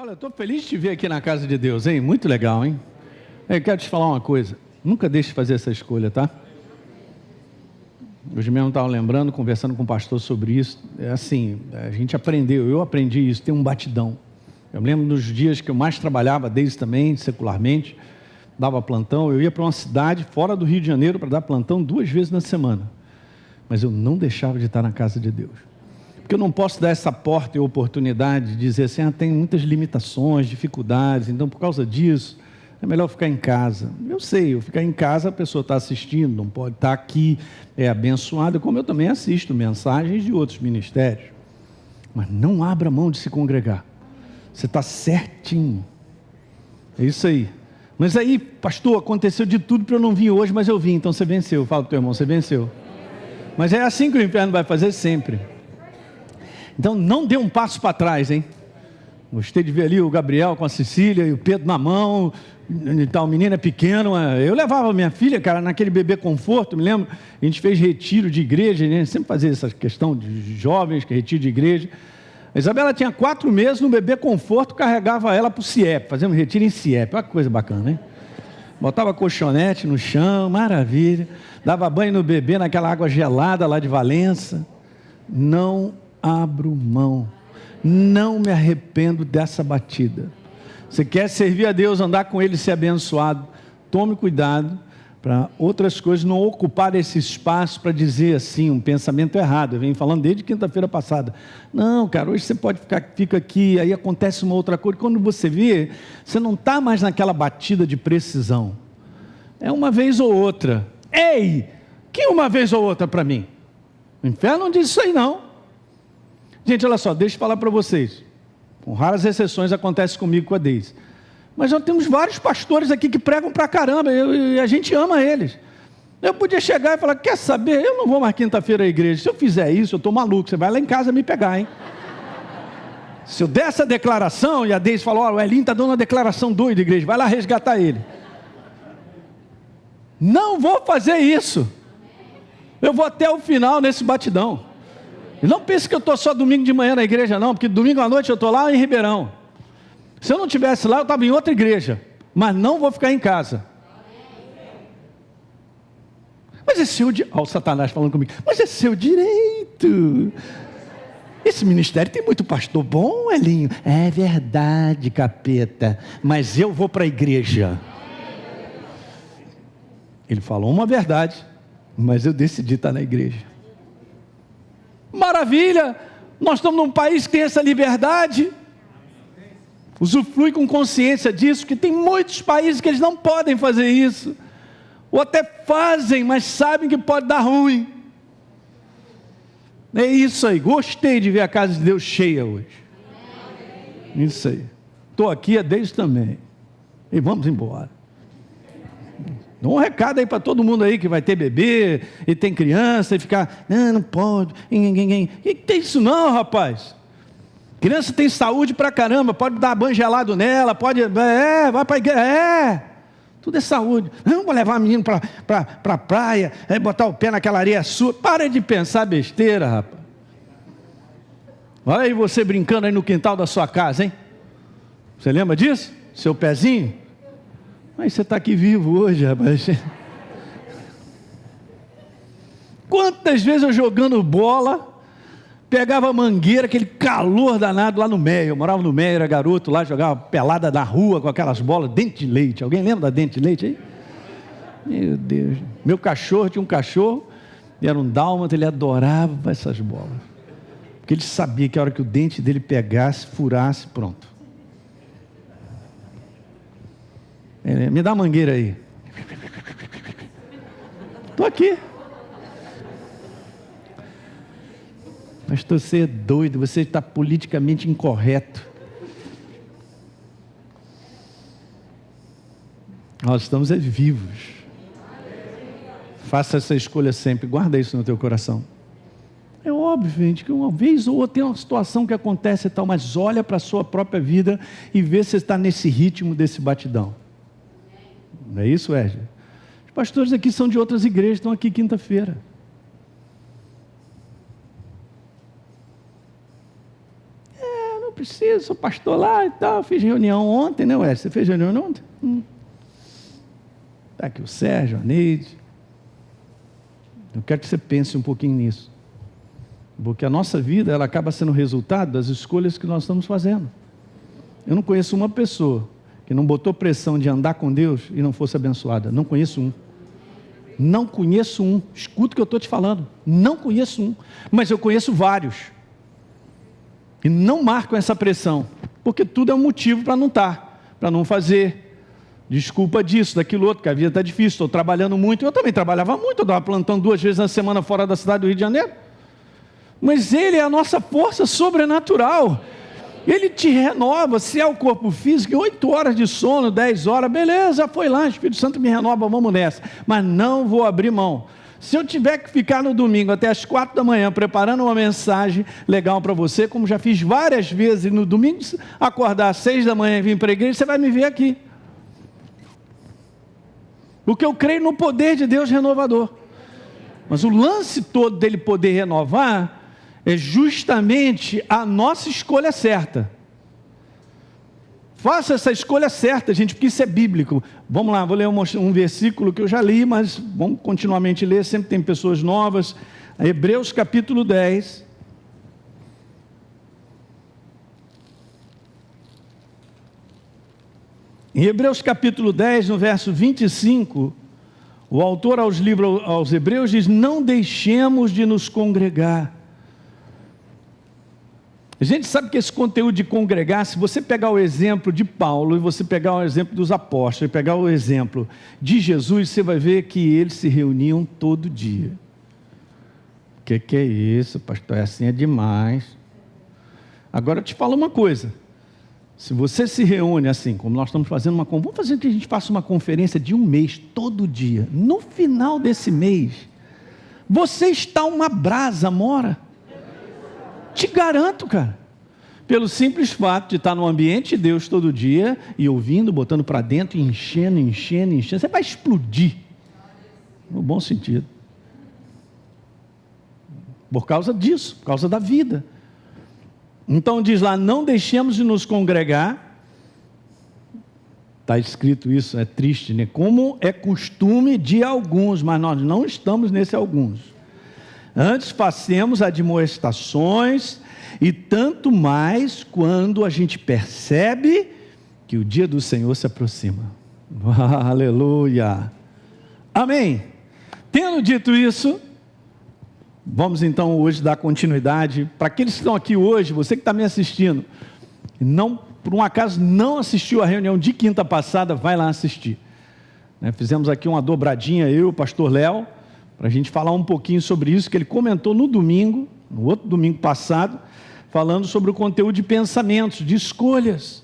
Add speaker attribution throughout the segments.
Speaker 1: Olha, eu estou feliz de te ver aqui na casa de Deus, hein? Muito legal, hein? Eu quero te falar uma coisa. Nunca deixe de fazer essa escolha, tá? Hoje mesmo estava lembrando, conversando com o pastor sobre isso. É assim, a gente aprendeu, eu aprendi isso, tem um batidão. Eu me lembro dos dias que eu mais trabalhava, desde também, secularmente, dava plantão. Eu ia para uma cidade fora do Rio de Janeiro para dar plantão 2 vezes na semana. Mas eu não deixava de estar na casa de Deus. Porque eu não posso dar essa porta e oportunidade de dizer assim, tem muitas limitações, dificuldades, então por causa disso, é melhor ficar em casa. Eu sei, eu ficar em casa, a pessoa está assistindo, não pode estar aqui, é abençoada, como eu também assisto mensagens de outros ministérios. Mas não abra mão de se congregar. Você está certinho. É isso aí. Mas aí, pastor, aconteceu de tudo para eu não vir hoje, mas eu vim, então você venceu. Fala para o teu irmão, você venceu. Mas é assim que o inferno vai fazer sempre. Então não dê um passo para trás, hein? Gostei de ver ali o Gabriel com a Cecília e o Pedro na mão e tal, o menino é pequeno. Eu levava minha filha, cara, naquele bebê conforto, me lembro, a gente fez retiro de igreja, né? Sempre fazia essa questão de jovens, que retiro de igreja. A Isabela tinha 4 meses no bebê conforto, carregava ela para o CIEP, fazendo um retiro em CIEP, olha que coisa bacana, hein? Botava colchonete no chão, maravilha, dava banho no bebê naquela água gelada lá de Valença. Não abro mão, não me arrependo dessa batida. Você quer servir a Deus, andar com Ele, ser abençoado, tome cuidado para outras coisas não ocupar esse espaço para dizer assim, um pensamento errado. Eu venho falando desde quinta-feira passada. Não, cara, hoje você fica aqui, aí acontece uma outra coisa. Quando você vê, você não está mais naquela batida de precisão. É uma vez ou outra. Ei, que uma vez ou outra para mim? O inferno não diz isso aí não. Gente, olha só, deixa eu falar para vocês. Com raras exceções acontece comigo com a Deise. Mas nós temos vários pastores aqui que pregam pra caramba e a gente ama eles. Eu podia chegar e falar, quer saber? Eu não vou mais quinta-feira à igreja. Se eu fizer isso, eu estou maluco. Você vai lá em casa me pegar, hein? Se eu der essa declaração e a Deise falou, o Elinho está dando uma declaração doida, igreja, vai lá resgatar ele. Não vou fazer isso. Eu vou até o final nesse batidão. E não pense que eu estou só domingo de manhã na igreja, não, porque domingo à noite eu estou lá em Ribeirão. Se eu não estivesse lá, eu estava em outra igreja, mas não vou ficar em casa. Mas é seu direito. Olha o Satanás falando comigo, mas é seu direito. Esse ministério tem muito pastor bom, Elinho. É verdade, capeta, mas eu vou para a igreja. Ele falou uma verdade, mas eu decidi estar na igreja. Maravilha, nós estamos num país que tem essa liberdade, usufrui com consciência disso, que tem muitos países que eles não podem fazer isso, ou até fazem, mas sabem que pode dar ruim. É isso aí, gostei de ver a casa de Deus cheia hoje. Isso aí, estou aqui a Deus também, e vamos embora. Dá um recado aí para todo mundo aí que vai ter bebê, e tem criança, e ficar, não pode, que tem isso não, rapaz? Criança tem saúde pra caramba, pode dar banho gelado nela, pode, vai para a igreja, tudo é saúde. Não, vou levar o menino para a praia, botar o pé naquela areia sua, para de pensar besteira, rapaz. Olha aí você brincando aí no quintal da sua casa, hein? Você lembra disso? Seu pezinho? Mas você está aqui vivo hoje, rapaz. Quantas vezes eu jogando bola, pegava a mangueira, aquele calor danado lá no Meio. Eu morava no Meio, era garoto lá, jogava pelada na rua com aquelas bolas, dente de leite. Alguém lembra da dente de leite aí? Meu Deus. Meu cachorro tinha um cachorro, e era um dálmata, ele adorava essas bolas. Porque ele sabia que a hora que o dente dele pegasse, furasse, pronto. Me dá a mangueira aí. Estou aqui. Mas você é doido, você está politicamente incorreto. Nós estamos vivos. Faça essa escolha sempre, guarda isso no teu coração. É óbvio, gente, que uma vez ou outra tem uma situação que acontece e tal, mas olha para a sua própria vida e vê se está nesse ritmo desse batidão. Não é isso, Wesley? Os pastores aqui são de outras igrejas, estão aqui quinta-feira. preciso, sou pastor lá e tal, fiz reunião ontem, né, Wesley? Você fez reunião ontem? Está aqui o Sérgio, a Neide. Eu quero que você pense um pouquinho nisso, porque a nossa vida, ela acaba sendo resultado das escolhas que nós estamos fazendo. Eu não conheço uma pessoa que não botou pressão de andar com Deus e não fosse abençoada. Não conheço um. Não conheço um. Escuta o que eu estou te falando. Não conheço um. Mas eu conheço vários. E não marcam essa pressão. Porque tudo é um motivo para não estar. Para não fazer. Desculpa disso, daquilo outro, que a vida está difícil. Estou trabalhando muito. Eu também trabalhava muito. Eu estava plantando 2 vezes na semana fora da cidade do Rio de Janeiro. Mas Ele é a nossa força sobrenatural. Ele te renova. Se é o corpo físico, 8 horas de sono, 10 horas, beleza, foi lá, o Espírito Santo me renova, vamos nessa. Mas não vou abrir mão. Se eu tiver que ficar no domingo até as 4 da manhã preparando uma mensagem legal para você, como já fiz várias vezes, no domingo acordar às 6 da manhã e vir para a igreja, você vai me ver aqui. Porque eu creio no poder de Deus renovador. Mas o lance todo dele poder renovar é justamente a nossa escolha certa. Faça essa escolha certa, gente, porque isso é bíblico. Vamos lá, vou ler um versículo que eu já li, mas vamos continuamente ler, sempre tem pessoas novas. Hebreus capítulo 10. Em Hebreus capítulo 10, no verso 25, o autor aos Hebreus diz: não deixemos de nos congregar. A gente sabe que esse conteúdo de congregar, se você pegar o exemplo de Paulo, e você pegar o exemplo dos apóstolos, e pegar o exemplo de Jesus, você vai ver que eles se reuniam todo dia. O que é isso, pastor? É assim, é demais. Agora eu te falo uma coisa. Se você se reúne assim, como nós estamos fazendo vamos fazer que a gente faça uma conferência de 1 mês, todo dia. No final desse mês, você está uma brasa, mora. Te garanto, cara, pelo simples fato de estar no ambiente de Deus todo dia, e ouvindo, botando para dentro, e enchendo, você vai explodir, no bom sentido, por causa disso, por causa da vida. Então diz lá: não deixemos de nos congregar. Está escrito isso, é triste, né? Como é costume de alguns, mas nós não estamos nesse alguns. Antes façamos admoestações, e tanto mais quando a gente percebe que o dia do Senhor se aproxima. Aleluia! Amém! Tendo dito isso, vamos então hoje dar continuidade. Para aqueles que estão aqui hoje, você que está me assistindo, não, por um acaso não assistiu a reunião de quinta passada, vai lá assistir. Fizemos aqui uma dobradinha, eu e o pastor Léo, para a gente falar um pouquinho sobre isso, que ele comentou no domingo, no outro domingo passado, falando sobre o conteúdo de pensamentos, de escolhas.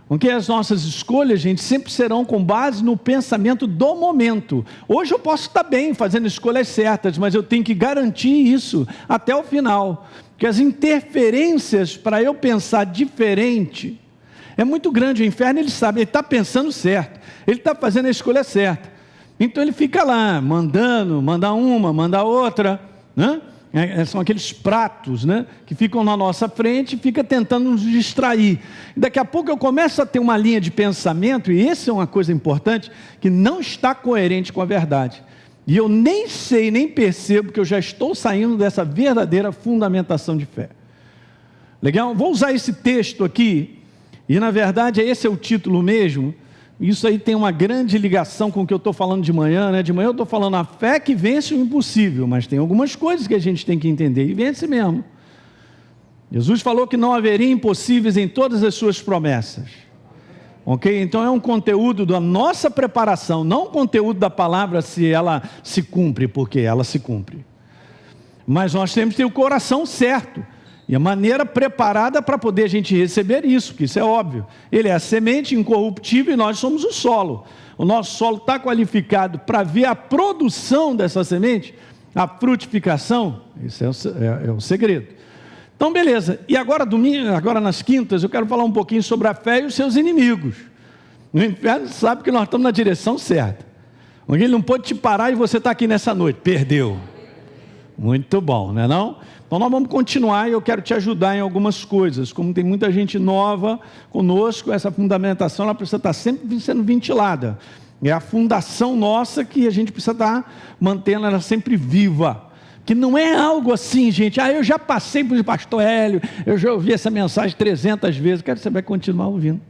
Speaker 1: Porque as nossas escolhas, gente, sempre serão com base no pensamento do momento. Hoje eu posso estar bem, fazendo escolhas certas, mas eu tenho que garantir isso até o final. Porque as interferências para eu pensar diferente é muito grande. O inferno, ele sabe, ele está pensando certo, ele está fazendo a escolha certa. Então ele fica lá, manda uma, manda outra, né? São aqueles pratos, né, que ficam na nossa frente e fica tentando nos distrair. Daqui a pouco eu começo a ter uma linha de pensamento, e essa é uma coisa importante, que não está coerente com a verdade. E eu nem sei, nem percebo que eu já estou saindo dessa verdadeira fundamentação de fé. Legal? Vou usar esse texto aqui, e na verdade esse é o título mesmo. Isso aí tem uma grande ligação com o que eu estou falando de manhã, né? De manhã eu estou falando a fé que vence o impossível, mas tem algumas coisas que a gente tem que entender, e vence mesmo. Jesus falou que não haveria impossíveis em todas as suas promessas. Ok? Então é um conteúdo da nossa preparação, não um conteúdo da palavra se ela se cumpre, porque ela se cumpre. Mas nós temos que ter o coração certo. E a maneira preparada para poder a gente receber isso, que isso é óbvio. Ele é a semente incorruptível e nós somos o solo. O nosso solo está qualificado para ver a produção dessa semente, a frutificação. Isso é o segredo. Então, beleza. E agora, agora nas quintas, eu quero falar um pouquinho sobre a fé e os seus inimigos. O inferno sabe que nós estamos na direção certa. Ele não pode te parar e você está aqui nessa noite. Perdeu. Muito bom, não é não? Então nós vamos continuar e eu quero te ajudar em algumas coisas. Como tem muita gente nova conosco, essa fundamentação ela precisa estar sempre sendo ventilada. É a fundação nossa que a gente precisa estar mantendo ela sempre viva. Que não é algo assim, gente, eu já passei por pastor Hélio, eu já ouvi essa mensagem 300 vezes, quero que você vai continuar ouvindo.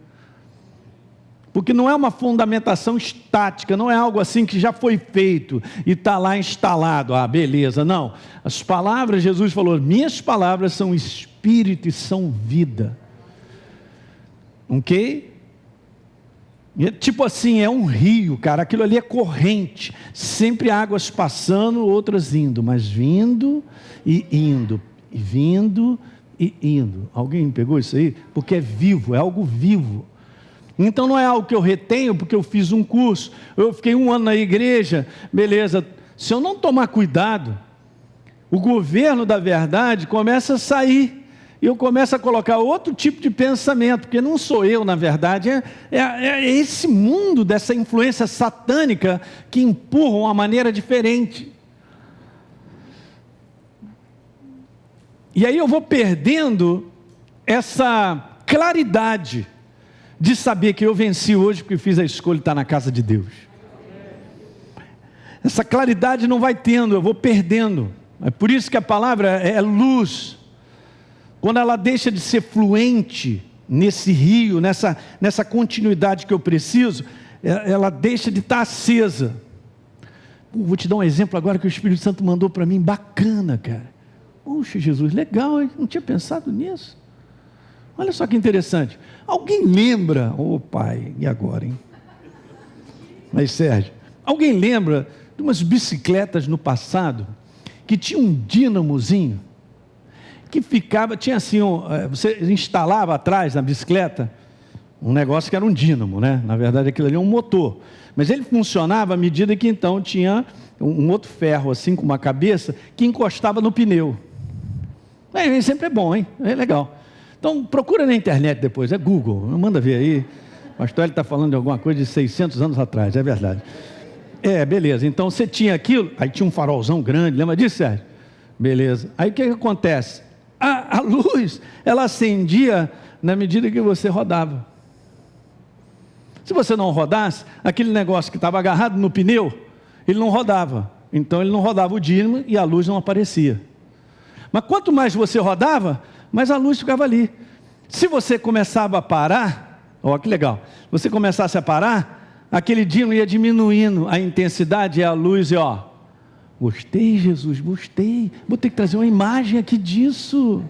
Speaker 1: Porque não é uma fundamentação estática, não é algo assim que já foi feito e está lá instalado, beleza, não. As palavras, Jesus falou, minhas palavras são espírito e são vida. Ok? Tipo assim, é um rio, cara, aquilo ali é corrente, sempre águas passando, outras indo, mas vindo e indo, e vindo e indo. Alguém pegou isso aí? Porque é vivo, é algo vivo. Então não é algo que eu retenho porque eu fiz um curso, eu fiquei 1 ano na igreja, beleza. Se eu não tomar cuidado, o governo da verdade começa a sair, e eu começo a colocar outro tipo de pensamento, porque não sou eu, na verdade, é esse mundo dessa influência satânica que empurra uma maneira diferente. E aí eu vou perdendo essa claridade de saber que eu venci hoje porque fiz a escolha de estar na casa de Deus. Essa claridade não vai tendo, eu vou perdendo. É por isso que a palavra é luz. Quando ela deixa de ser fluente nesse rio, nessa continuidade que eu preciso, ela deixa de estar acesa. Vou te dar um exemplo agora que o Espírito Santo mandou para mim, bacana, cara. Puxa, Jesus, legal, hein? Não tinha pensado nisso. Olha só que interessante. Alguém lembra, pai, e agora, hein? Mas Sérgio, alguém lembra de umas bicicletas no passado, que tinha um dínamozinho, que ficava, tinha assim, você instalava atrás na bicicleta, um negócio que era um dínamo, né? Na verdade aquilo ali é um motor, mas ele funcionava à medida que então tinha um outro ferro assim com uma cabeça, que encostava no pneu. Sempre é bom, hein? É legal. Então procura na internet depois, é Google, manda ver aí, o pastor ele está falando de alguma coisa de 600 anos atrás, é verdade. Beleza, então você tinha aquilo, aí tinha um farolzão grande, lembra disso, Sérgio? Beleza, aí o que acontece? A luz, ela acendia na medida que você rodava. Se você não rodasse, aquele negócio que estava agarrado no pneu, ele não rodava. Então ele não rodava o dínamo e a luz não aparecia. Mas quanto mais você rodava, mais a luz ficava ali. Se você começava a parar, que legal, você começasse a parar, aquele dínamo ia diminuindo a intensidade e a luz, gostei, Jesus, gostei. Vou ter que trazer uma imagem aqui disso.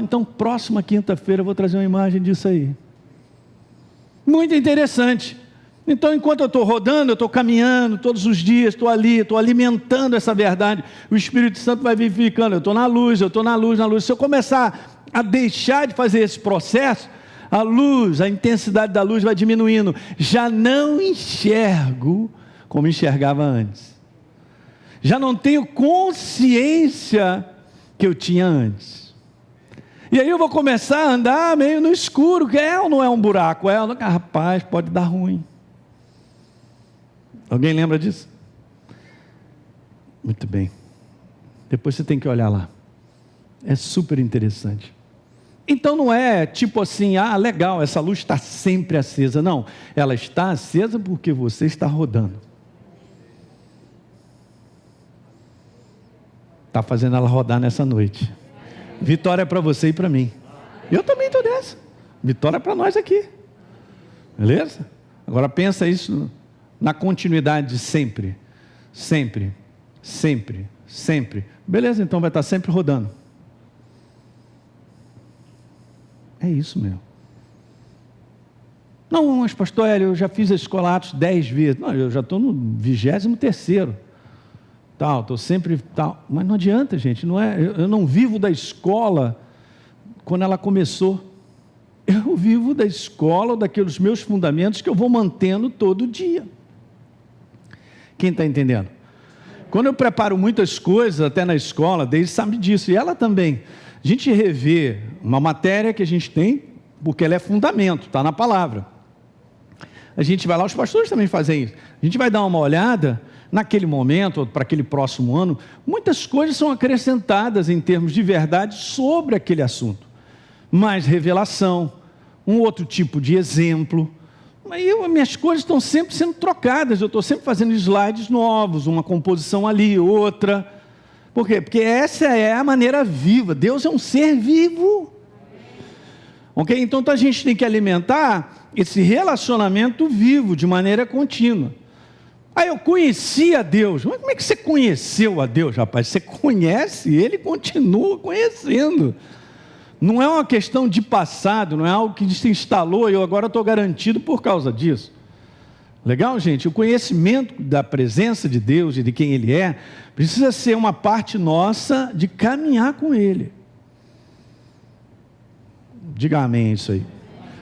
Speaker 1: Então, próxima quinta-feira eu vou trazer uma imagem disso aí. Muito interessante. Então, enquanto eu estou rodando, eu estou caminhando todos os dias, estou ali, estou alimentando essa verdade. O Espírito Santo vai vivificando. Eu estou na luz, na luz. Se eu começar a deixar de fazer esse processo, a luz, a intensidade da luz vai diminuindo. Já não enxergo como enxergava antes. Já não tenho consciência que eu tinha antes. E aí eu vou começar a andar meio no escuro, que ou não é um buraco? Rapaz, pode dar ruim. Alguém lembra disso? Muito bem. Depois você tem que olhar lá. É super interessante. Então não é tipo assim, legal, essa luz está sempre acesa. Não, ela está acesa porque você está rodando. Está fazendo ela rodar nessa noite. Vitória para você e para mim. Eu também estou nessa. Vitória para nós aqui. Beleza? Agora pensa isso na continuidade de sempre. Sempre. Sempre. Sempre. Beleza, então vai estar sempre rodando. É isso mesmo. Não, mas pastor Hélio, eu já fiz a escola Atos 10 vezes. Não, eu já estou no 23º. Estou sempre tal. Mas não adianta, gente, não é, eu não vivo da escola quando ela começou. Eu vivo da escola, daqueles meus fundamentos que eu vou mantendo todo dia. Quem está entendendo? Quando eu preparo muitas coisas, até na escola, Deise sabe disso, e ela também. A gente revê uma matéria que a gente tem, porque ela é fundamento, está na palavra. A gente vai lá, os pastores também fazem isso. A gente vai dar uma olhada, naquele momento, ou para aquele próximo ano, muitas coisas são acrescentadas em termos de verdade sobre aquele assunto. Mais revelação, um outro tipo de exemplo. Minhas coisas estão sempre sendo trocadas, eu estou sempre fazendo slides novos, uma composição ali, outra. Por quê? Porque essa é a maneira viva. Deus é um ser vivo. Ok? Então a gente tem que alimentar esse relacionamento vivo, de maneira contínua. Eu conheci a Deus. Mas como é que você conheceu a Deus, rapaz? Você conhece Ele e continua conhecendo. Não é uma questão de passado, não é algo que se instalou e eu agora estou garantido por causa disso. Legal, gente? O conhecimento da presença de Deus e de quem Ele é, precisa ser uma parte nossa de caminhar com Ele. Diga amém isso aí.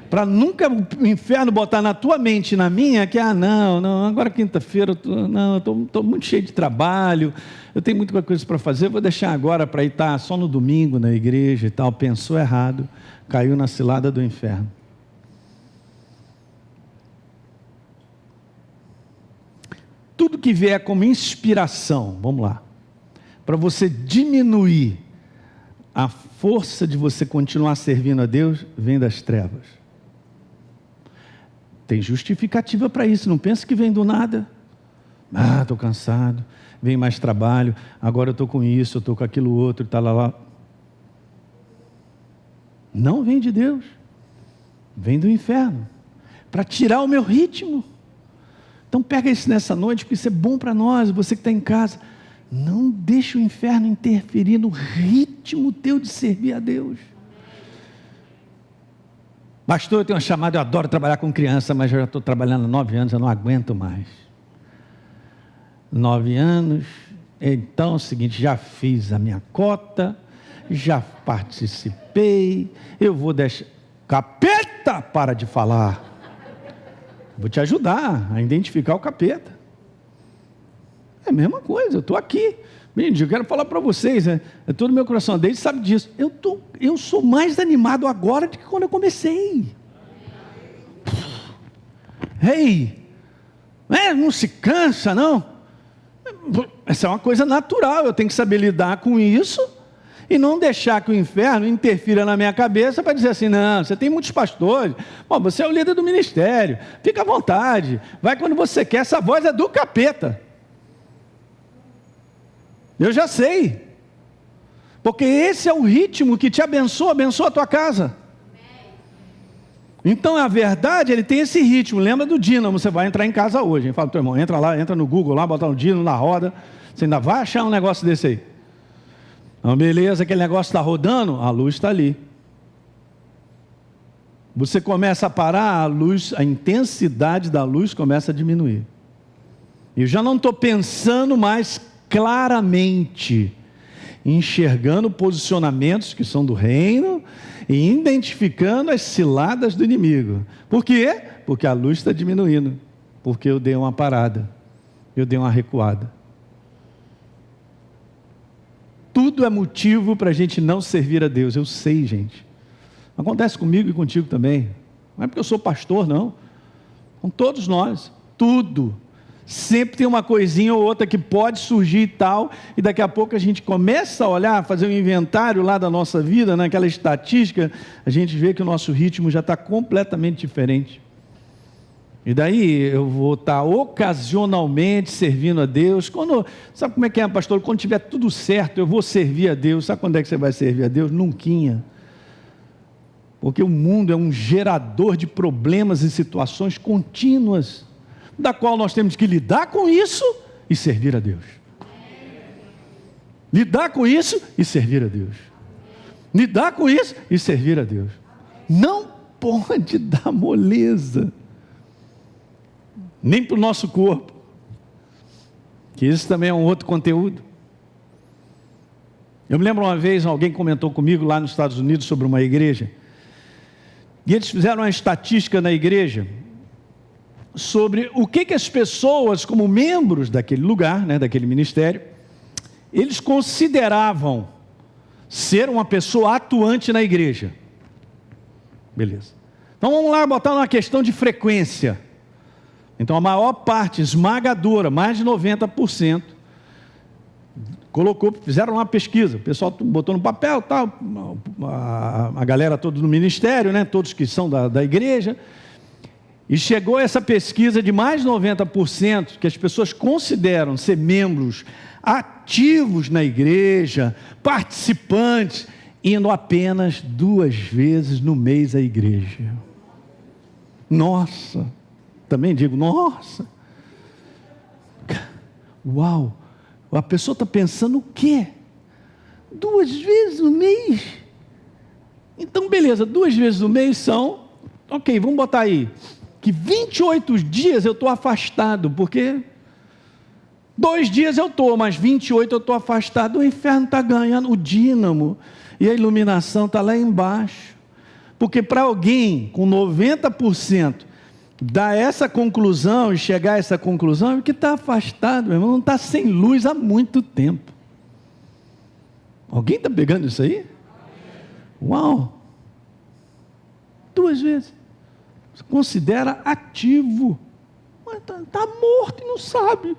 Speaker 1: Para nunca o inferno botar na tua mente e na minha, que não, agora quinta-feira, eu estou muito cheio de trabalho, eu tenho muita coisa para fazer, vou deixar agora para ir estar só no domingo na igreja e tal. Pensou errado, caiu na cilada do inferno. Tudo que vier como inspiração, vamos lá, para você diminuir a força de você continuar servindo a Deus, vem das trevas. Tem justificativa para isso, não pensa que vem do nada. Estou cansado, vem mais trabalho, agora eu estou com isso, eu estou com aquilo outro, lá. Não vem de Deus, vem do inferno, para tirar o meu ritmo. Então pega isso nessa noite, porque isso é bom para nós, você que está em casa. Não deixe o inferno interferir no ritmo teu de servir a Deus. Pastor, eu tenho uma chamada, eu adoro trabalhar com criança, mas eu já estou trabalhando há 9 anos, eu não aguento mais. 9 anos, então é o seguinte, já fiz a minha cota, já participei, eu vou deixar... Capeta, para de falar. Vou te ajudar a identificar o capeta. É a mesma coisa, eu estou aqui. Gente, eu quero falar para vocês, é todo meu coração, desde sabe disso. Eu sou mais animado agora do que quando eu comecei. Não se cansa, não. Essa é uma coisa natural, eu tenho que saber lidar com isso e não deixar que o inferno interfira na minha cabeça para dizer assim, não, você tem muitos pastores, você é o líder do ministério, fica à vontade, vai quando você quer, essa voz é do capeta. Eu já sei, porque esse é o ritmo que te abençoa a tua casa. Então a verdade, ele tem esse ritmo. Lembra do dínamo, você vai entrar em casa hoje, fala, teu irmão, entra lá, entra no Google lá, bota o dínamo na roda, você ainda vai achar um negócio desse aí. Então, beleza, aquele negócio está rodando, a luz está ali. Você começa a parar, a luz, a intensidade da luz começa a diminuir. Eu já não estou pensando mais claramente, enxergando posicionamentos que são do reino e identificando as ciladas do inimigo. Por quê? Porque a luz está diminuindo, porque eu dei uma parada, eu dei uma recuada. Tudo é motivo para a gente não servir a Deus, eu sei, gente. Acontece comigo e contigo também. Não é porque eu sou pastor, não. Com todos nós, tudo. Sempre tem uma coisinha ou outra que pode surgir e tal, e daqui a pouco a gente começa a olhar, fazer um inventário lá da nossa vida, naquela estatística, a gente vê que o nosso ritmo já está completamente diferente. E daí eu vou estar ocasionalmente servindo a Deus. Sabe como é que é, pastor? Quando tiver tudo certo, eu vou servir a Deus. Sabe quando é que você vai servir a Deus? Nunquinha. Porque o mundo é um gerador de problemas e situações contínuas, da qual nós temos que lidar com isso e servir a Deus. Lidar com isso e servir a Deus. Lidar com isso e servir a Deus. Não pode dar moleza, nem para o nosso corpo, que isso também é um outro conteúdo. Eu me lembro uma vez, alguém comentou comigo lá nos Estados Unidos sobre uma igreja, e eles fizeram uma estatística na igreja sobre o que as pessoas, como membros daquele lugar, daquele ministério, eles consideravam ser uma pessoa atuante na igreja. Beleza. Então vamos lá botar uma questão de frequência. Então a maior parte, esmagadora, mais de 90%, fizeram uma pesquisa, o pessoal botou no papel, tal, a galera toda no ministério, né, todos que são da igreja, e chegou essa pesquisa de mais de 90% que as pessoas consideram ser membros ativos na igreja, participantes, indo apenas 2 vezes no mês à igreja. Nossa, também digo, nossa, uau, a pessoa está pensando o quê? 2 vezes no mês? Então beleza, 2 vezes no mês são, ok, vamos botar aí, que 28 dias eu estou afastado, porque 2 dias eu estou, mas 28 eu estou afastado, o inferno está ganhando o dínamo, e a iluminação está lá embaixo, porque para alguém com 90% dar essa conclusão e chegar a essa conclusão, é que está afastado, meu irmão, não está sem luz há muito tempo. Alguém está pegando isso aí? Uau! 2 vezes. Você considera ativo, mas está morto e não sabe.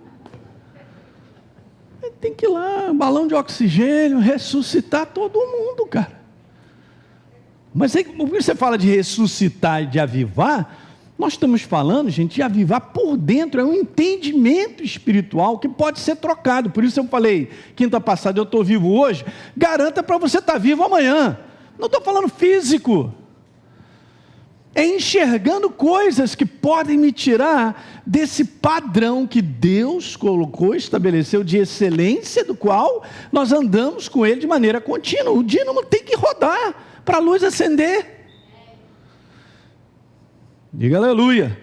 Speaker 1: Tem que ir lá, um balão de oxigênio, ressuscitar todo mundo, cara. Mas aí, quando você fala de ressuscitar e de avivar, nós estamos falando, gente, de avivar por dentro, é um entendimento espiritual que pode ser trocado. Por isso eu falei, quinta passada, eu estou vivo hoje, garanta para você estar vivo amanhã. Não estou falando físico. É enxergando coisas que podem me tirar desse padrão que Deus colocou, estabeleceu de excelência, do qual nós andamos com ele de maneira contínua. O dínamo tem que rodar para a luz acender. Diga aleluia.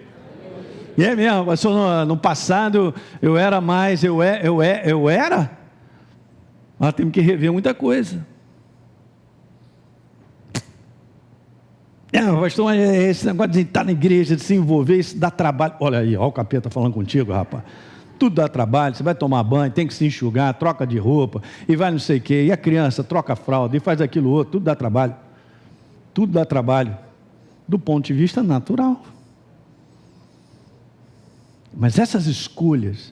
Speaker 1: E é mesmo, pastor, no passado eu era mais, eu era? Nós temos que rever muita coisa. Pastor, esse negócio de estar na igreja, de se envolver, isso dá trabalho. Olha aí, olha o capeta falando contigo, rapaz. Tudo dá trabalho, você vai tomar banho, tem que se enxugar, troca de roupa, e vai não sei o quê, e a criança troca a fralda, e faz aquilo outro, tudo dá trabalho. Tudo dá trabalho, do ponto de vista natural. Mas essas escolhas,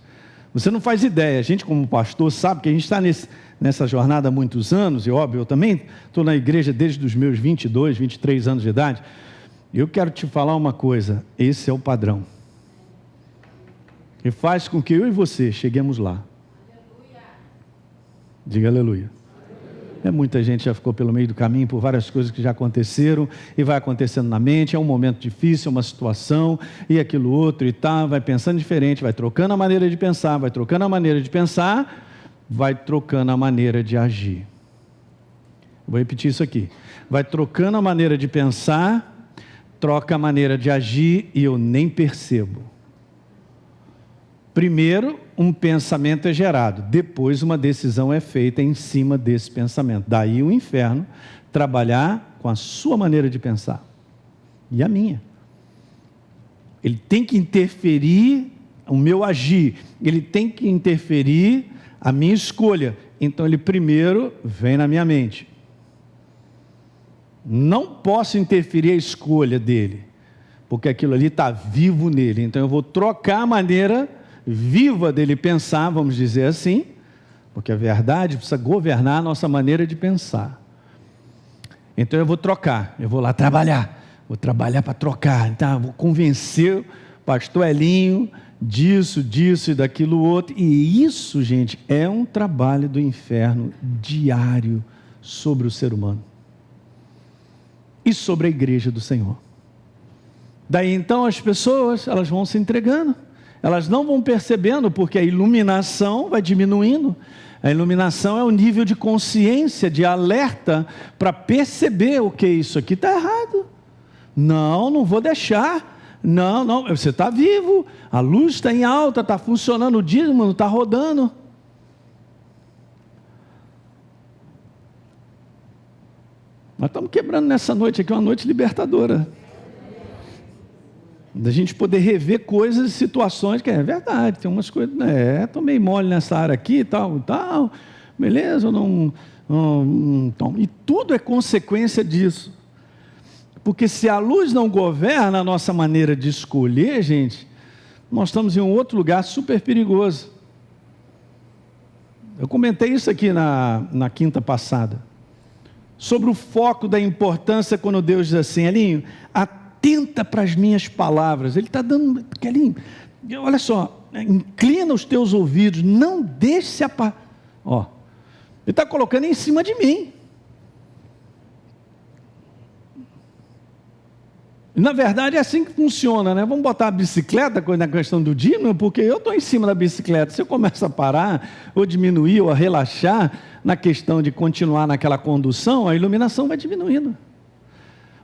Speaker 1: você não faz ideia, a gente como pastor sabe que a gente está nessa jornada há muitos anos, e óbvio, eu também estou na igreja desde os meus 22, 23 anos de idade, e eu quero te falar uma coisa, esse é o padrão, que faz com que eu e você cheguemos lá. Aleluia. Diga aleluia. Muita gente já ficou pelo meio do caminho por várias coisas que já aconteceram e vai acontecendo na mente, é um momento difícil, é uma situação e aquilo outro e tal, vai pensando diferente, vai trocando a maneira de pensar, vai trocando a maneira de pensar, vai trocando a maneira de agir. Vou repetir isso aqui, vai trocando a maneira de pensar, troca a maneira de agir e eu nem percebo. Primeiro, um pensamento é gerado, depois uma decisão é feita em cima desse pensamento. Daí o inferno trabalhar com a sua maneira de pensar e a minha. Ele tem que interferir o meu agir, ele tem que interferir a minha escolha. Então ele primeiro vem na minha mente. Não posso interferir a escolha dele, porque aquilo ali está vivo nele. Então eu vou trocar a maneira viva dele pensar, vamos dizer assim, porque a verdade precisa governar a nossa maneira de pensar. Então eu vou trocar, eu vou lá trabalhar para trocar, então vou convencer o pastor Elinho disso e daquilo outro, e isso, gente, é um trabalho do inferno diário sobre o ser humano e sobre a igreja do Senhor. Daí então as pessoas, elas vão se entregando, elas não vão percebendo, porque a iluminação vai diminuindo. A iluminação é o nível de consciência, de alerta, para perceber o que isso aqui está errado. Não vou deixar. Não, você está vivo, a luz está em alta, está funcionando o dízimo, está rodando. Nós estamos quebrando nessa noite aqui, uma noite libertadora. Da gente poder rever coisas e situações que é verdade, tem umas coisas, estou meio mole nessa área aqui e tal, beleza, então, e tudo é consequência disso, porque se a luz não governa a nossa maneira de escolher, gente, nós estamos em um outro lugar super perigoso. Eu comentei isso aqui na quinta passada, sobre o foco da importância quando Deus diz assim: Elinho, atenta para as minhas palavras. Ele está dando, Elinho, olha só, inclina os teus ouvidos, não deixe se Ele está colocando em cima de mim. Na verdade é assim que funciona, né? Vamos botar a bicicleta na questão do dínamo, porque eu estou em cima da bicicleta. Se eu começo a parar, ou diminuir, ou a relaxar, na questão de continuar naquela condução, a iluminação vai diminuindo.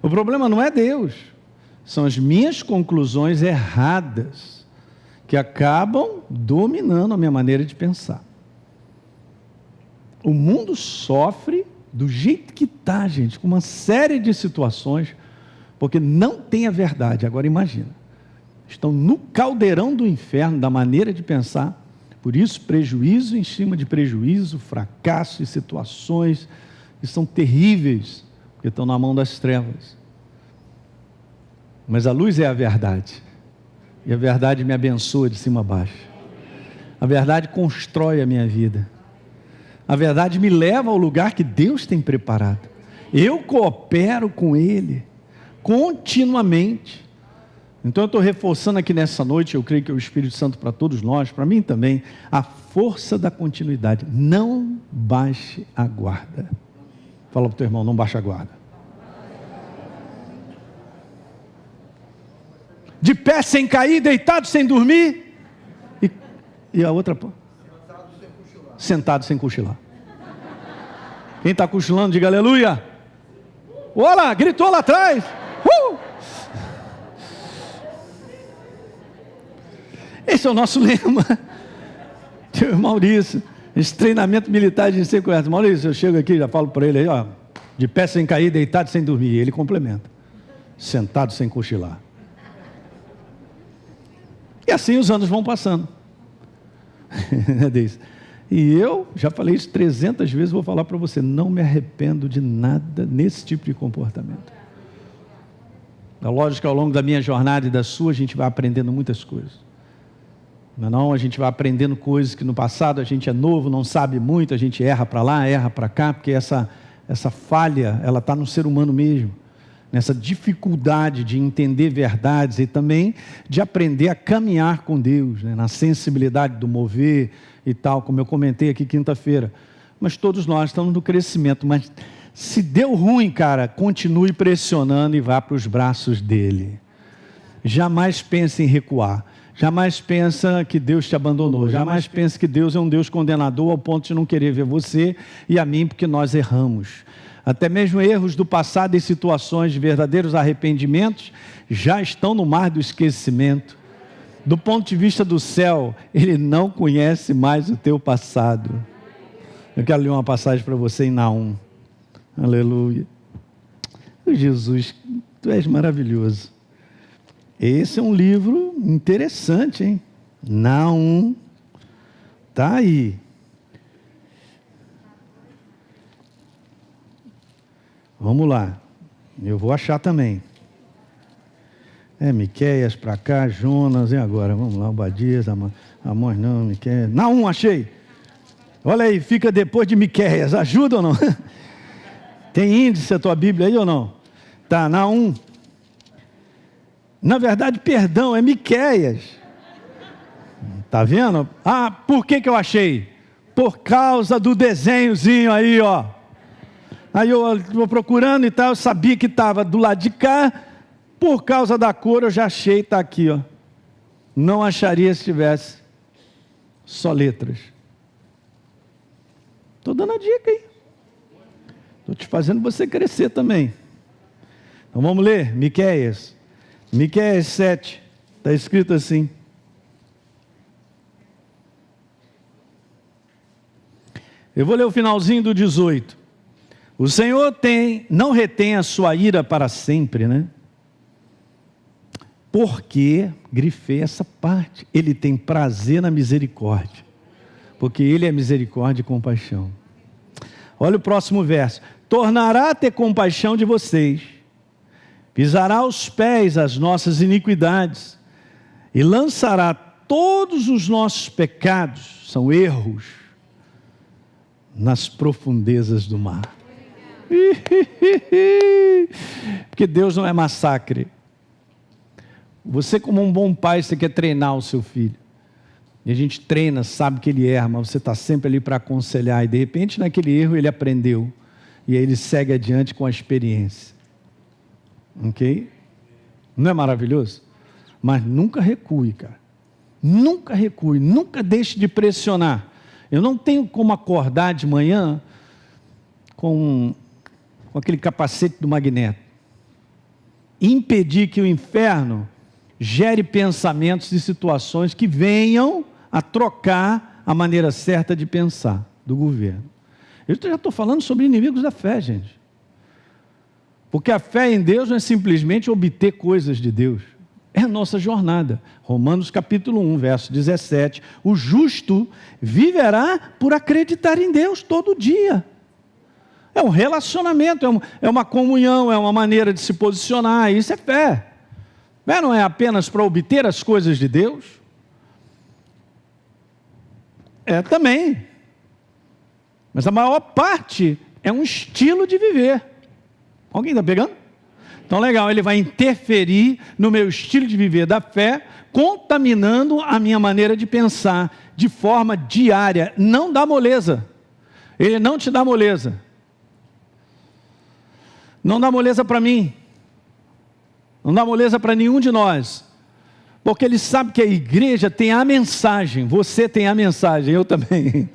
Speaker 1: O problema não é Deus, são as minhas conclusões erradas, que acabam dominando a minha maneira de pensar. O mundo sofre do jeito que está, gente, com uma série de situações, porque não tem a verdade. Agora imagina, estão no caldeirão do inferno da maneira de pensar, por isso prejuízo em cima de prejuízo, fracasso e situações que são terríveis, porque estão na mão das trevas. Mas a luz é a verdade, e a verdade me abençoa de cima a baixo. A verdade constrói a minha vida, a verdade me leva ao lugar que Deus tem preparado. Eu coopero com Ele continuamente. Então eu estou reforçando aqui nessa noite, eu creio que é o Espírito Santo para todos nós, para mim também, a força da continuidade. Não baixe a guarda. Fala para o teu irmão, não baixe a guarda. De pé sem cair, deitado sem dormir, e a outra? Sentado sem cochilar. Quem está cochilando, diga aleluia. Olha, gritou lá atrás. Esse é o nosso lema. Maurício, esse treinamento militar de segurança. Maurício, eu chego aqui, já falo para ele aí, de pé sem cair, deitado sem dormir. Ele complementa: sentado sem cochilar. E assim os anos vão passando. E eu já falei isso 300 vezes, vou falar para você: não me arrependo de nada nesse tipo de comportamento. É lógico que ao longo da minha jornada e da sua, a gente vai aprendendo muitas coisas. Não, a gente vai aprendendo coisas que no passado a gente é novo, não sabe muito, a gente erra para lá, erra para cá, porque essa falha, ela está no ser humano mesmo, nessa dificuldade de entender verdades e também de aprender a caminhar com Deus, né? Na sensibilidade do mover e tal, como eu comentei aqui quinta-feira. Mas todos nós estamos no crescimento, mas se deu ruim, cara, continue pressionando e vá para os braços dele. Jamais pense em recuar. Jamais pensa que Deus te abandonou. Jamais pense que Deus é um Deus condenador ao ponto de não querer ver você e a mim, porque nós erramos. Até mesmo erros do passado e situações de verdadeiros arrependimentos já estão no mar do esquecimento. Do ponto de vista do céu, Ele não conhece mais o teu passado. Eu quero ler uma passagem para você em Naum. Aleluia. Jesus, Tu és maravilhoso. Esse é um livro interessante, hein? Naum. Está aí. Vamos lá. Eu vou achar também. Miqueias para cá, Jonas, e agora? Vamos lá, Obadias, Amós não, Miqueias. Naum, achei. Olha aí, fica depois de Miqueias. Ajuda ou não? Tem índice a tua Bíblia aí ou não? Tá, Naum. Na verdade, perdão, é Miqueias. Tá vendo? Por que eu achei? Por causa do desenhozinho aí, ó. Aí eu vou procurando e tal, eu sabia que estava do lado de cá, por causa da cor eu já achei, está aqui, ó. Não acharia se tivesse só letras. Estou dando a dica aí. Estou te fazendo você crescer também. Então vamos ler, Miqueias. Miqueias 7, está escrito assim. Eu vou ler o finalzinho do 18. O Senhor não retém a sua ira para sempre, né? Porque, grifei essa parte, Ele tem prazer na misericórdia. Porque Ele é misericórdia e compaixão. Olha o próximo verso. Tornará a ter compaixão de vocês. Pisará aos pés as nossas iniquidades. e lançará todos os nossos pecados, são erros, nas profundezas do mar. Porque Deus não é massacre. Você, como um bom pai, você quer treinar o seu filho. E a gente treina, sabe que ele erra, mas você está sempre ali para aconselhar. E de repente, naquele erro, ele aprendeu. E aí ele segue adiante com a experiência. Ok? Não é maravilhoso? Mas nunca recue, cara. Nunca recue, nunca deixe de pressionar. Eu não tenho como acordar de manhã com aquele capacete do magneto. Impedir que o inferno gere pensamentos e situações que venham a trocar a maneira certa de pensar do governo. Eu já estou falando sobre inimigos da fé, gente. Porque a fé em Deus não é simplesmente obter coisas de Deus. É a nossa jornada. Romanos capítulo 1, verso 17. O justo viverá por acreditar em Deus todo dia. É um relacionamento, é uma comunhão, é uma maneira de se posicionar. Isso é fé. Fé não é apenas para obter as coisas de Deus. É também. Mas a maior parte é um estilo de viver. Alguém está pegando? Então, legal, ele vai interferir no meu estilo de viver da fé, contaminando a minha maneira de pensar de forma diária. Não dá moleza. Ele não te dá moleza. Não dá moleza para mim. Não dá moleza para nenhum de nós. Porque ele sabe que a igreja tem a mensagem. Você tem a mensagem, eu também.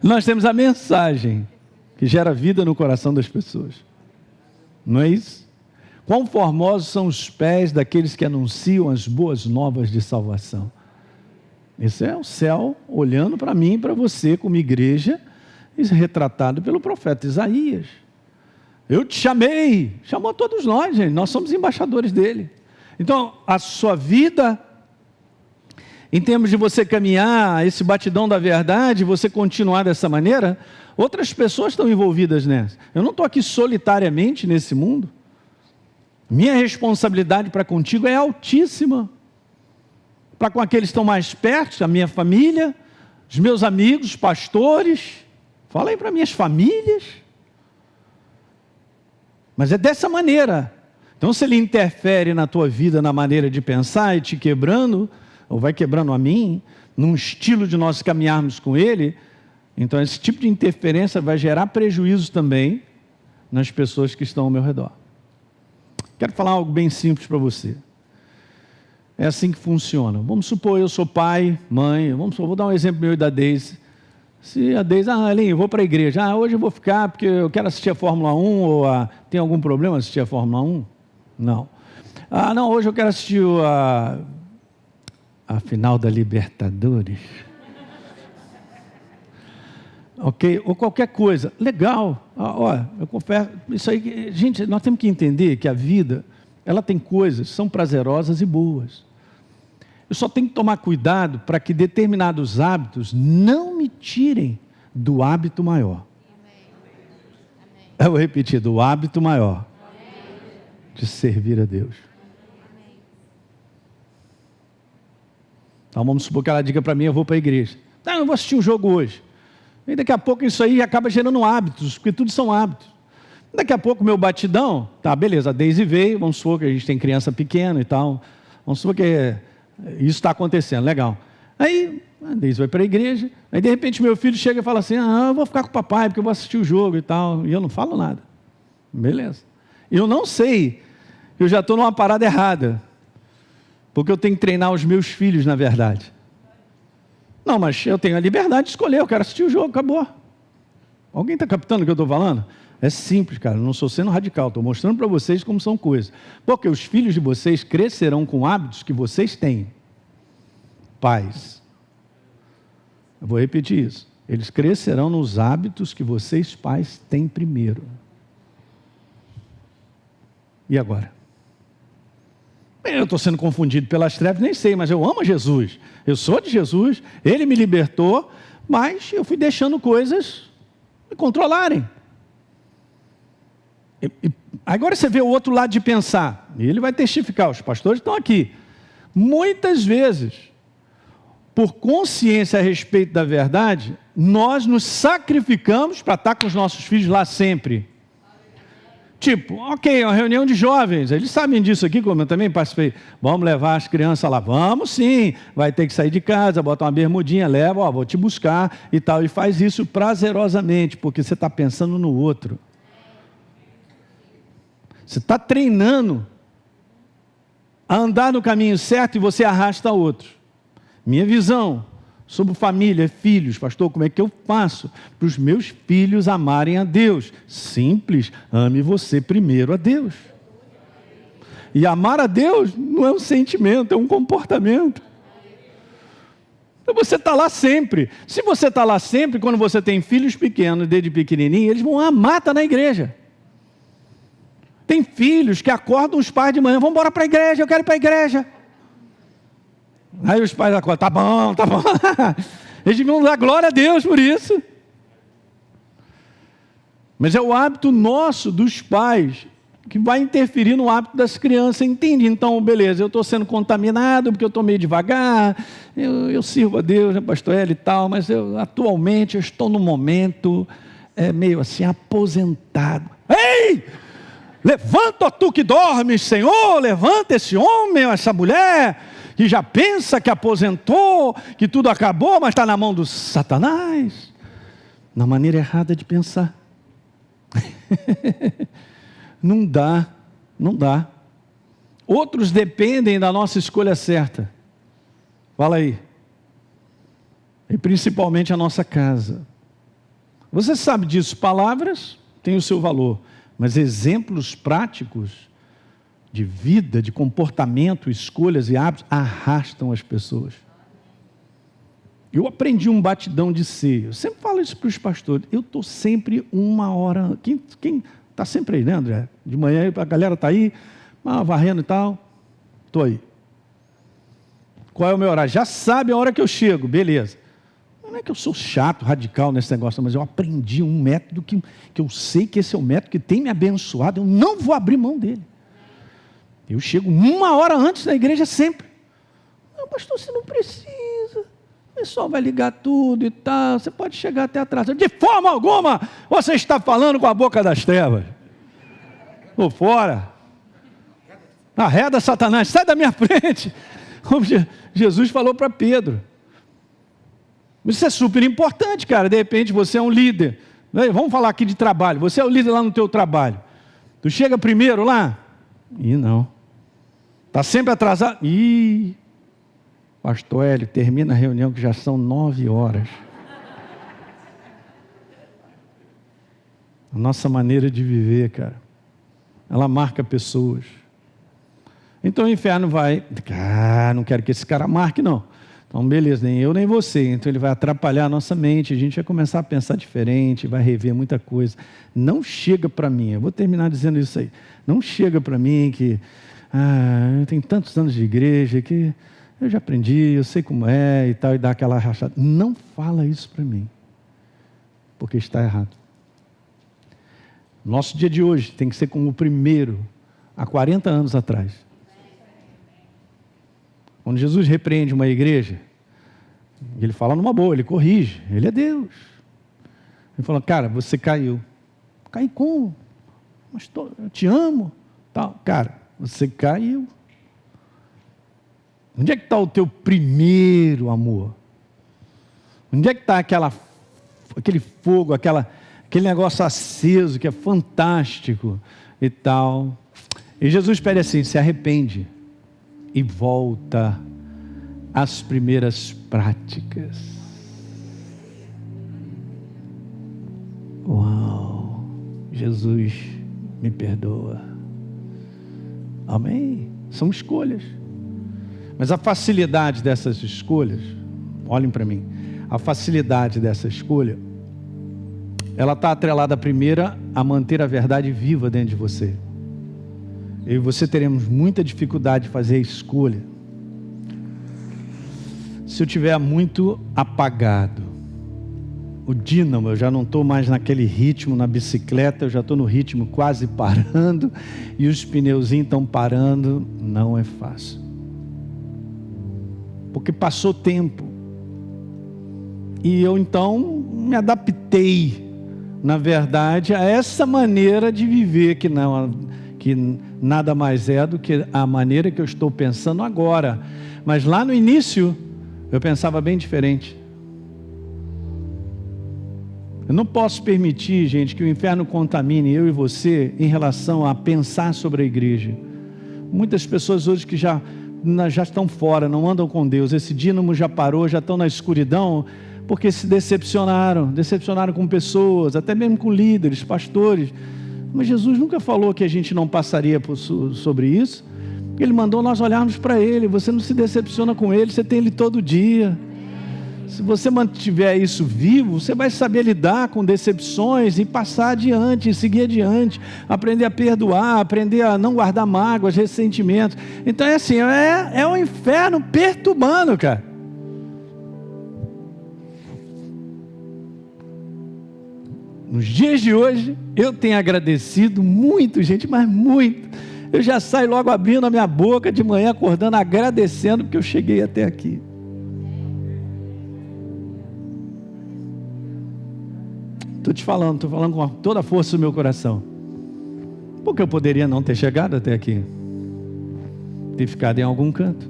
Speaker 1: Nós temos a mensagem que gera vida no coração das pessoas. Não é isso? Quão formosos são os pés daqueles que anunciam as boas novas de salvação. Esse é o céu olhando para mim e para você como igreja, retratado pelo profeta Isaías. Eu te chamei, chamou todos nós, gente, nós somos embaixadores dele. Então, a sua vida, em termos de você caminhar esse batidão da verdade, você continuar dessa maneira, outras pessoas estão envolvidas nessa. Eu não estou aqui solitariamente nesse mundo. Minha responsabilidade para contigo é altíssima. Para com aqueles que estão mais perto, a minha família, os meus amigos, os pastores. Fala aí para minhas famílias. Mas é dessa maneira. Então, se ele interfere na tua vida, na maneira de pensar e te quebrando, ou vai quebrando a mim, num estilo de nós caminharmos com ele, então esse tipo de interferência vai gerar prejuízo também nas pessoas que estão ao meu redor. Quero falar algo bem simples para você. É assim que funciona. Vamos supor, eu sou pai, mãe, vou dar um exemplo meu e da Deise. Se a Deise, Aline, eu vou para a igreja, hoje eu vou ficar porque eu quero assistir a Fórmula 1, ou tem algum problema assistir a Fórmula 1? Não. Não, hoje eu quero assistir a final da Libertadores. Ok? Ou qualquer coisa. Legal. Eu confesso, isso aí, gente, nós temos que entender que a vida, ela tem coisas, são prazerosas e boas. Eu só tenho que tomar cuidado para que determinados hábitos não me tirem do hábito maior. Eu vou repetir, do hábito maior de servir a Deus. Então vamos supor que ela diga para mim, eu vou para a igreja. Não, eu vou assistir um jogo hoje. E daqui a pouco isso aí acaba gerando hábitos, porque tudo são hábitos. Daqui a pouco meu batidão, tá, beleza, a Deise veio, vamos supor que a gente tem criança pequena e tal, vamos supor que isso está acontecendo, legal. Aí a Deise vai para a igreja, aí de repente meu filho chega e fala assim, eu vou ficar com o papai porque eu vou assistir o jogo e tal, e eu não falo nada. Beleza. Eu não sei, eu já estou numa parada errada, porque eu tenho que treinar os meus filhos, na verdade. Não, mas eu tenho a liberdade de escolher, eu quero assistir o jogo, acabou. Alguém está captando o que eu estou falando? É simples, cara, não estou sendo radical, estou mostrando para vocês como são coisas. Porque os filhos de vocês crescerão com hábitos que vocês têm. Pais. Eu vou repetir isso. Eles crescerão nos hábitos que vocês, pais, têm primeiro. E agora? Eu estou sendo confundido pelas trevas, nem sei, mas eu amo Jesus. Eu sou de Jesus, Ele me libertou, mas eu fui deixando coisas me controlarem. Agora você vê o outro lado de pensar, e ele vai testificar, os pastores estão aqui. Muitas vezes, por consciência a respeito da verdade, nós nos sacrificamos para estar com os nossos filhos lá sempre. Tipo, ok, uma reunião de jovens, eles sabem disso aqui, como eu também participei. Vamos levar as crianças lá? Vamos sim, vai ter que sair de casa, bota uma bermudinha, leva, ó, vou te buscar e tal. E faz isso prazerosamente, porque você está pensando no outro. Você está treinando a andar no caminho certo e você arrasta outro. Minha visão sobre família, filhos, pastor, como é que eu faço para os meus filhos amarem a Deus? Simples, ame você primeiro a Deus. E amar a Deus não é um sentimento, é um comportamento. Então você está lá sempre. Se você está lá sempre, quando você tem filhos pequenos, desde pequenininho, eles vão amar estar na igreja. Tem filhos que acordam os pais de manhã, vamos embora para a igreja, eu quero ir para a igreja. Aí os pais acordam, tá bom, tá bom. Eles deviam dar glória a Deus por isso. Mas é o hábito nosso, dos pais, que vai interferir no hábito das crianças, entende? Então, beleza, eu estou sendo contaminado porque eu estou meio devagar, eu sirvo a Deus, né, pastor Hélio e tal, mas atualmente eu estou num momento meio assim, aposentado. Ei! Levanta tu que dormes, Senhor, levanta esse homem, essa mulher, que já pensa que aposentou, que tudo acabou, mas está na mão do Satanás, na maneira errada de pensar. Não dá, não dá. Outros dependem da nossa escolha certa. Fala aí. E principalmente a nossa casa. Você sabe disso, palavras têm o seu valor, mas exemplos práticos de vida, de comportamento, escolhas e hábitos arrastam as pessoas. Eu aprendi um batidão de ser. Eu sempre falo isso para os pastores. Eu estou sempre 1 hora. Quem está sempre aí, né, André? De manhã a galera está aí, varrendo e tal. Estou aí. Qual é o meu horário? Já sabe a hora que eu chego, beleza. Não é que eu sou chato, radical nesse negócio, mas eu aprendi um método que eu sei que esse é o método que tem me abençoado. Eu não vou abrir mão dele. Eu chego 1 hora antes da igreja sempre. Não, pastor, você não precisa. O pessoal vai ligar tudo e tal. Você pode chegar até atrasado. De forma alguma, você está falando com a boca das trevas. Estou fora. Arreda Satanás, sai da minha frente. Como Jesus falou para Pedro. Isso é super importante, cara. De repente você é um líder. Vamos falar aqui de trabalho. Você é o líder lá no teu trabalho. Tu chega primeiro lá? Ih, não. Está sempre atrasado? Ih, pastor Hélio, termina a reunião que já são 9 horas. A nossa maneira de viver, cara, ela marca pessoas. Então o inferno vai, não quero que esse cara marque não. Então beleza, nem eu nem você. Então ele vai atrapalhar a nossa mente, a gente vai começar a pensar diferente, vai rever muita coisa. Não chega para mim, eu vou terminar dizendo isso aí. Não chega para mim que, eu tenho tantos anos de igreja que eu já aprendi, eu sei como é e tal, e dá aquela rachada. Não fala isso para mim, porque está errado. Nosso dia de hoje tem que ser como o primeiro, há 40 anos atrás. Quando Jesus repreende uma igreja, ele fala numa boa, ele corrige, ele é Deus. Ele fala, cara, você caiu. Cai como? Mas eu te amo. Tal. Cara, você caiu. Onde é que está o teu primeiro amor? Onde é que está aquele fogo, aquele negócio aceso que é fantástico e tal? E Jesus pede assim, se arrepende e volta às primeiras práticas. Uau! Jesus me perdoa. Amém? São escolhas. Mas a facilidade dessas escolhas, olhem para mim, a facilidade dessa escolha, ela está atrelada primeira a manter a verdade viva dentro de você. Eu e você teremos muita dificuldade de fazer a escolha se eu estiver muito apagado. O dínamo, eu já não estou mais naquele ritmo na bicicleta, eu já estou no ritmo quase parando, e os pneuzinhos estão parando, não é fácil. porque passou tempo. E eu então me adaptei, na verdade, a essa maneira de viver, que nada mais é do que a maneira que eu estou pensando agora. Mas lá no início, eu pensava bem diferente. Eu não posso permitir, gente, que o inferno contamine eu e você em relação a pensar sobre a igreja. Muitas pessoas hoje que já estão fora, não andam com Deus, esse dínamo já parou, já estão na escuridão, porque se decepcionaram com pessoas, até mesmo com líderes, pastores. Mas Jesus nunca falou que a gente não passaria sobre isso. Ele mandou nós olharmos para Ele. Você não se decepciona com Ele, você tem Ele todo dia. Se você mantiver isso vivo, você vai saber lidar com decepções e passar adiante, seguir adiante, aprender a perdoar, aprender a não guardar mágoas, ressentimentos. Então é assim, é o inferno perturbando, cara. Nos dias de hoje, eu tenho agradecido muito, gente, mas muito. Eu já saio logo abrindo a minha boca de manhã, acordando, agradecendo, porque eu cheguei até aqui. Estou falando com toda a força do meu coração. Porque eu poderia não ter chegado até aqui, ter ficado em algum canto.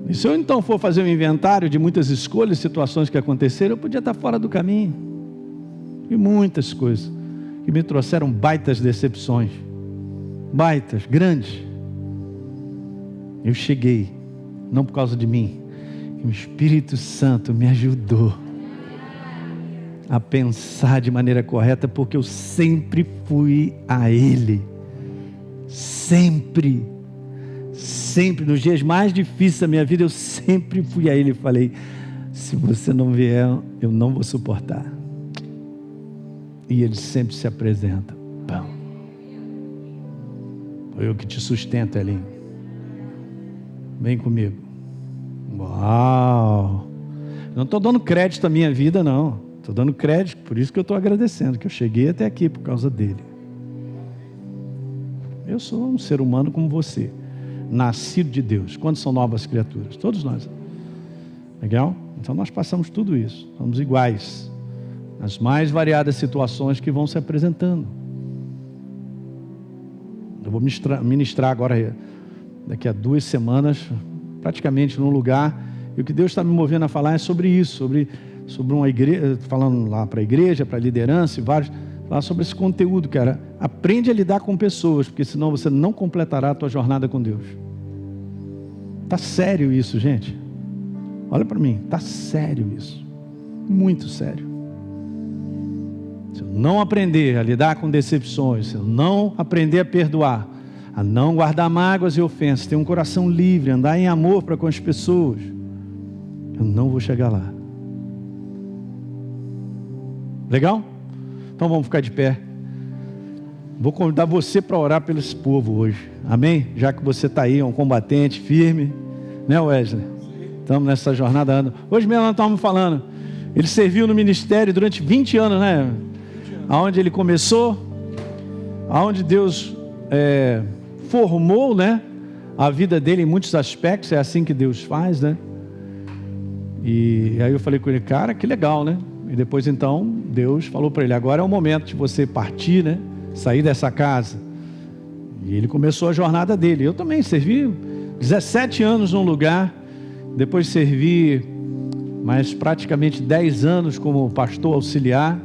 Speaker 1: E se eu então for fazer um inventário de muitas escolhas, situações que aconteceram, eu podia estar fora do caminho. E muitas coisas que me trouxeram baitas decepções, baitas, grandes. Eu cheguei, não por causa de mim, o Espírito Santo me ajudou a pensar de maneira correta, porque eu sempre fui a Ele, sempre, nos dias mais difíceis da minha vida, eu sempre fui a Ele e falei: se você não vier, eu não vou suportar. E Ele sempre se apresenta: pão, eu que te sustento, Elinho, vem comigo. Uau! Não estou dando crédito à minha vida, não. Estou dando crédito, por isso que eu estou agradecendo, que eu cheguei até aqui por causa dele. Eu sou um ser humano como você, nascido de Deus. Quantos são novas criaturas? Todos nós. Legal? Então nós passamos tudo isso, somos iguais, nas mais variadas situações que vão se apresentando. Eu vou ministrar agora, daqui a 2 semanas, praticamente num lugar, e o que Deus está me movendo a falar é sobre isso, sobre uma igreja, falando lá para a igreja, para a liderança e vários, falar sobre esse conteúdo, cara. Aprende a lidar com pessoas, porque senão você não completará a tua jornada com Deus. Está sério isso, gente? Olha para mim, está sério isso, muito sério. Se eu não aprender a lidar com decepções, se eu não aprender a perdoar, a não guardar mágoas e ofensas, ter um coração livre, andar em amor para com as pessoas, eu não vou chegar lá. Legal? Então vamos ficar de pé. Vou convidar você para orar pelo esse povo hoje. Amém? Já que você está aí, é um combatente firme. Né, Wesley? Estamos nessa jornada. Hoje mesmo nós estávamos falando. Ele serviu no ministério durante 20 anos, né? Aonde ele começou, aonde Deus formou, né, a vida dele em muitos aspectos. É assim que Deus faz, né? E aí eu falei com ele: cara, que legal, né? E depois então Deus falou para ele: agora é o momento de você partir, né? Sair dessa casa. E ele começou a jornada dele. Eu também servi 17 anos num lugar, depois servi mais praticamente 10 anos como pastor auxiliar,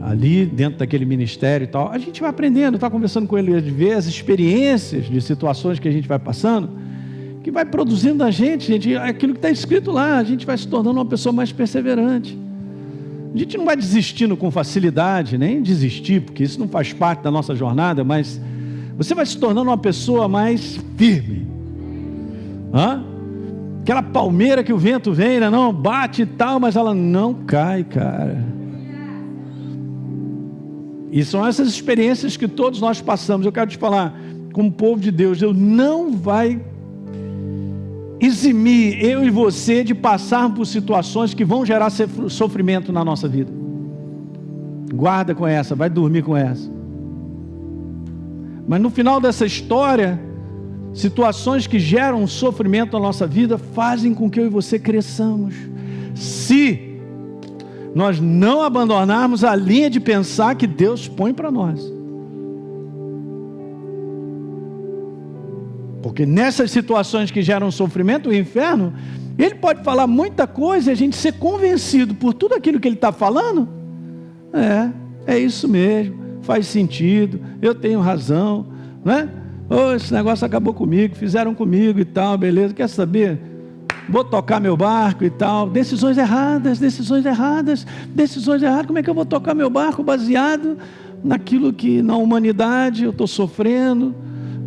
Speaker 1: ali dentro daquele ministério e tal. A gente vai aprendendo, está conversando com ele, de ver as experiências de situações que a gente vai passando, que vai produzindo na gente, aquilo que está escrito lá. A gente vai se tornando uma pessoa mais perseverante. A gente não vai desistindo com facilidade, nem desistir, porque isso não faz parte da nossa jornada, mas você vai se tornando uma pessoa mais firme. Aquela palmeira que o vento vem, né? Não bate e tal, mas ela não cai, cara. E são essas experiências que todos nós passamos. Eu quero te falar, como povo de Deus, Deus não vai eximir eu e você de passar por situações que vão gerar sofrimento na nossa vida. Guarda com essa, vai dormir com essa. Mas no final dessa história, situações que geram sofrimento na nossa vida fazem com que eu e você cresçamos. Se nós não abandonarmos a linha de pensar que Deus põe para nós. Porque nessas situações que geram sofrimento, o inferno, ele pode falar muita coisa e a gente ser convencido por tudo aquilo que ele está falando. É isso mesmo, faz sentido, eu tenho razão, né? Esse negócio acabou comigo, fizeram comigo e tal, beleza, quer saber? Vou tocar meu barco e tal. Decisões erradas, como é que eu vou tocar meu barco baseado naquilo que na humanidade eu estou sofrendo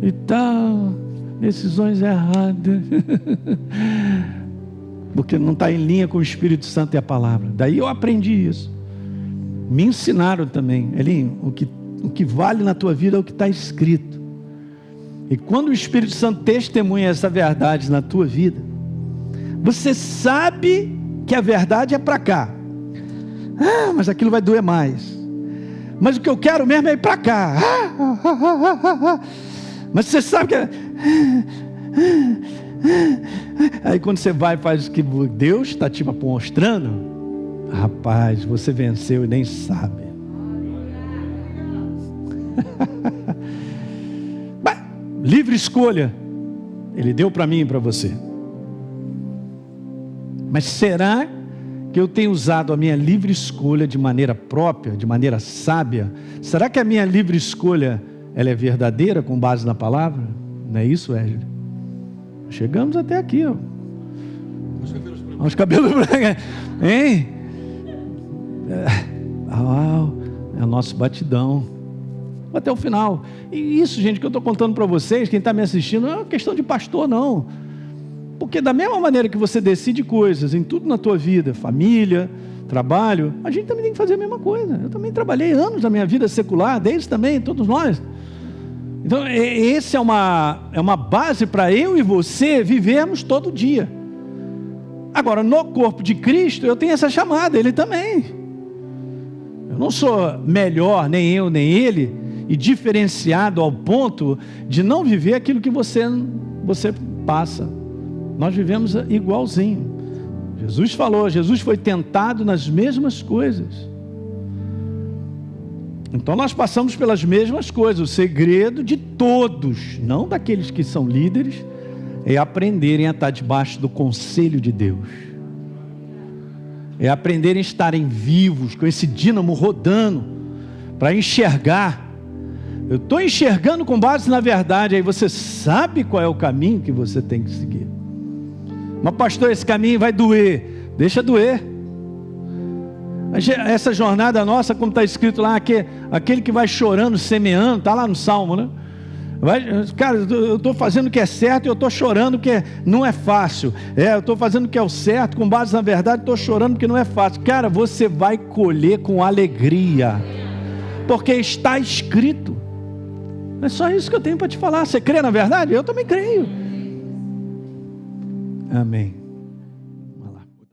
Speaker 1: e tal? Decisões erradas. Porque não está em linha com o Espírito Santo e a palavra. Daí eu aprendi isso. Me ensinaram também, Elinho, o que vale na tua vida é o que está escrito. E quando o Espírito Santo testemunha essa verdade na tua vida, você sabe que a verdade é para cá. Mas aquilo vai doer mais. Mas o que eu quero mesmo é ir para cá. Mas você sabe que... Aí quando você vai e faz o que Deus está te mostrando, rapaz, você venceu e nem sabe. Livre escolha Ele deu para mim e para você. Mas será que eu tenho usado a minha livre escolha de maneira própria, de maneira sábia? Será que a minha livre escolha ela é verdadeira com base na palavra? Não é isso, Wesley? Chegamos até aqui, ó. Os cabelos brancos, hein? É o nosso batidão até o final. E isso, gente, que eu estou contando para vocês, quem está me assistindo, não é uma questão de pastor, não. Porque da mesma maneira que você decide coisas em tudo na tua vida, família, trabalho, a gente também tem que fazer a mesma coisa. Eu também trabalhei anos da minha vida secular, desde também, todos nós. Então, esse é uma base para eu e você vivermos todo dia. Agora, no corpo de Cristo, eu tenho essa chamada, Ele também. Eu não sou melhor, nem eu, nem Ele, e diferenciado ao ponto de não viver aquilo que você passa. Nós vivemos igualzinho. Jesus falou, Jesus foi tentado nas mesmas coisas. Então nós passamos pelas mesmas coisas. O segredo de todos, não daqueles que são líderes, é aprenderem a estar debaixo do conselho de Deus. É aprenderem a estarem vivos, com esse dínamo rodando, para enxergar. Eu estou enxergando com base na verdade, aí você sabe qual é o caminho que você tem que seguir. Mas pastor, esse caminho vai doer. Deixa doer. Essa jornada nossa, como está escrito lá, aquele que vai chorando, semeando, está lá no Salmo, né? Cara, eu estou fazendo o que é certo e eu estou chorando porque não é fácil. Eu estou fazendo o que é o certo, com base na verdade, estou chorando porque não é fácil. Cara, você vai colher com alegria, porque está escrito. É só isso que eu tenho para te falar. Você crê na verdade? Eu também creio. Amém.